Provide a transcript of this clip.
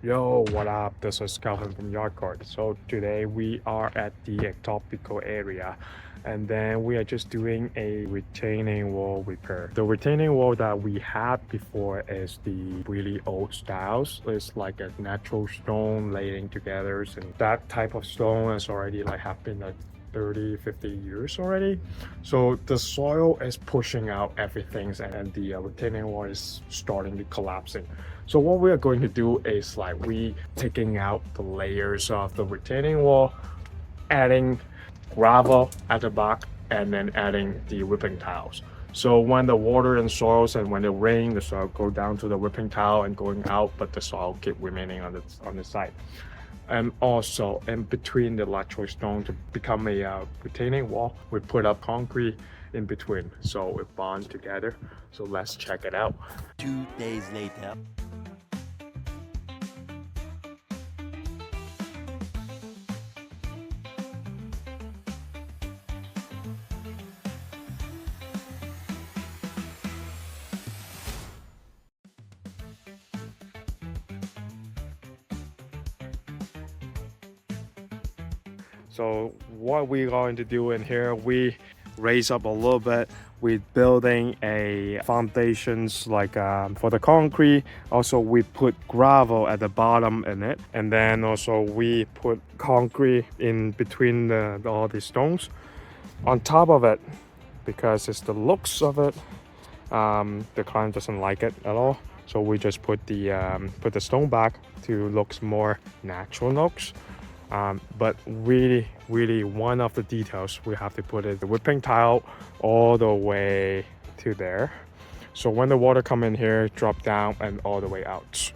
Yo, what up? This is Calvin from Yardcore. So today we are at the ectopical area, and then we are just doing a retaining wall repair. The retaining wall that we had before is the really old styles. It's like a natural stone laying together, and that type of stone is already like have been like 30-50 years already. So the soil is pushing out everything, and the retaining wall is starting to collapsing. So what we are going to do is like we taking out the layers of the retaining wall, adding gravel at the back, and then adding the whipping tiles. So when the water and soils and when it rain, the soil go down to the whipping tile and going out, but the soil keep remaining on the side. And also in between the lateral stone to become a retaining wall, we put up concrete in between, so it bond together. So let's check it out. 2 days later. So what we're going to do in here, we raise up a little bit. We're building a foundations like for the concrete. Also, we put gravel at the bottom in it, and then also we put concrete in between all the stones. On top of it, because it's the looks of it, the client doesn't like it at all. So we just put the stone back to looks more natural looks. But really one of the details we have to put is the whipping tile all the way to there. So when the water come in here, drop down and all the way out.